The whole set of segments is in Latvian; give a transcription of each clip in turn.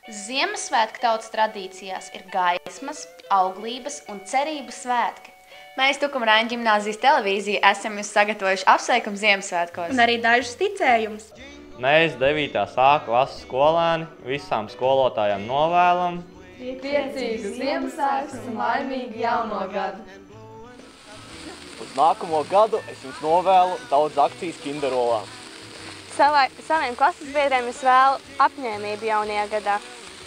Ziemassvētku tautas tradīcijās ir gaismas, auglības un cerības svētki. Mēs Tukumrāņu ģimnāzijas televīzija esam jūs sagatavojuši apsveikumu Ziemassvētkos. Un arī dažus ticējumus. Mēs 9. A klases skolēni visām skolotājām novēlam priecīgu Ziemassvētkus un laimīgu jauno gadu. Uz nākamo gadu es jums novēlu daudz akcijas kinderolā. Saviem klases biedriem es vēlu apņēmību jaunajā gadā.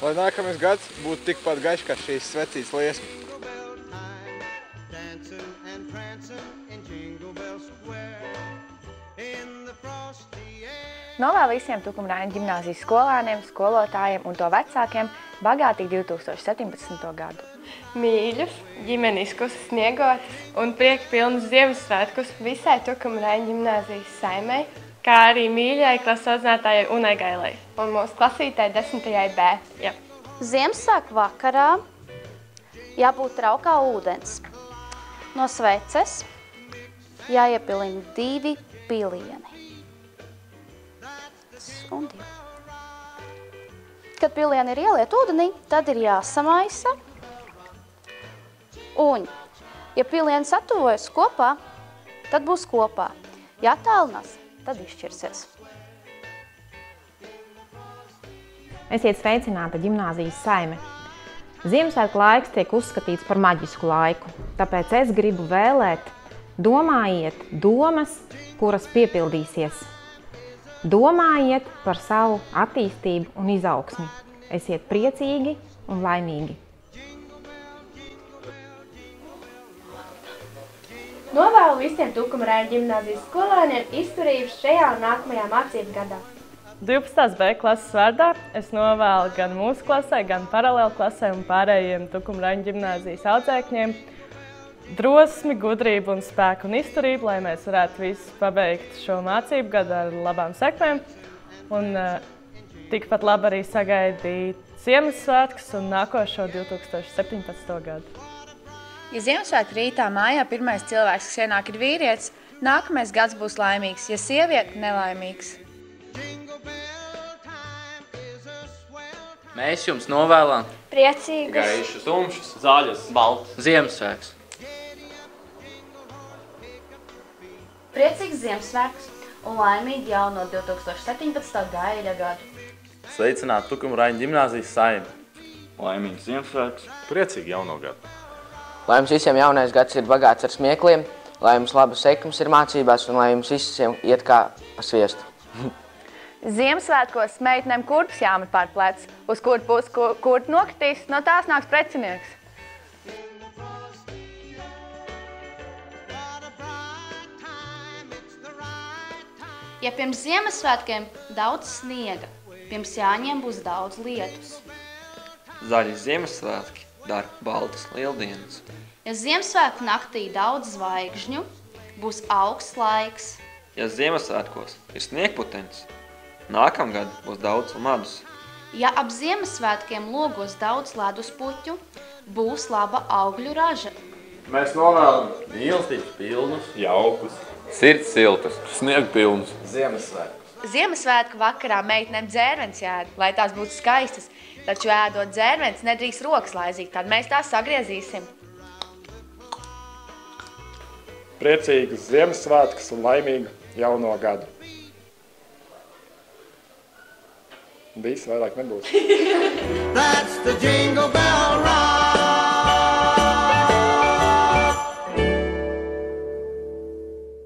Lai nākamais gads būtu tikpat gaišs kā šīs svecītas liesmas. Novēlu visiem Tukumrāņu ģimnāzijas skolēniem, skolotājiem un to vecākiem bagātīgu 2017. gadu. Mīļus, ģimeniskus, sniegotus un prieku pilnus Ziemassvētkus visai Tukumrāņu ģimnāzijas saimei, kā arī mīļai klases audzinātājai Unai Gailai un mūsu klasītei 10. B. Jā. Ziemassvētku vakarā jābūt traukā ūdens. No sveces jāiepilina 2 pilieni. Un 2. Kad pilieni ir ieliet ūdenī, tad ir jāsamaisa. Un, ja pilieni satuvojas kopā, tad būs kopā. Ja attālinās, tad izšķirsies. Esiet sveicināta ģimnāzijas saime. Ziemassvētku laiks tiek uzskatīts par maģisku laiku, tāpēc es gribu vēlēt, domājiet domas, kuras piepildīsies. Domājiet par savu attīstību un izaugsmi. Esiet priecīgi un laimīgi. Novēlu visiem Tukumrāņu ģimnāzijas skolēniem izturības šajā un nākamajā mācību gadā. 12. B klases vārdā es novēlu gan mūsu klasē, gan paralēli klasē un pārējiem Tukumrāņu ģimnāzijas audzēkņiem drosmi, gudrību un spēku un izturību, lai mēs varētu visi pabeigt šo mācību gadu ar labām sekmēm un tikpat labi arī sagaidīt Ziemassvētkus un nākošo 2017. gadu. Ja Ziemassvētku rītā mājā pirmais cilvēks, kas ienāk, ir vīrietis, nākamais gads būs laimīgs, ja sieviete nelaimīgs. Mēs jums novēlam priecīgus, gaišus, tumšus, zaļus, baltus Ziemassvētkus. Priecīgs Ziemassvētkus un laimīgi jauno 2017. gaļa gadu. Sveicināt Tukumrāņu ģimnāzijas saimi. Laimīgs Ziemassvētkus, priecīgi jauno gadu. Lai jums visiem jaunais gads ir bagāts ar smiekliem, lai jums labas sekmes ir mācībās un lai jums visiem iet kā pa sviestu. Ziemassvētkos meitenēm kurpes jāmet pār plecs, uz kur pusi kurp nokritīs, no tās nāks precinieks. Ja pirms Ziemassvētkiem daudz sniega, pirms Jāņiem būs daudz lietus. Zaļi Ziemassvētki dara baltas lieldienas. Ja Ziemassvētku naktī daudz zvaigžņu, būs augsts laiks. Ja Ziemassvētkos ir sniegputenis, nākamgad būs daudz medus. Ja ap Ziemassvētkiem logos daudz leduspuķu, būs laba augļu raža. Mēs novēlam mīlestības pilnus, jaukus, sirds siltas, sniegu pilnus Ziemassvētkus. Ziemassvētku vakarā meitenēm dzērvens jāēd, lai tās būtu skaistas, taču ēdot dzērvens nedrīkst rokas laizīt, tad mēs tās sagriezīsim. Priecīgus Ziemassvētkus un laimīgu jauno gadu. Bijis vairāk nebūs. That's the jingle bell.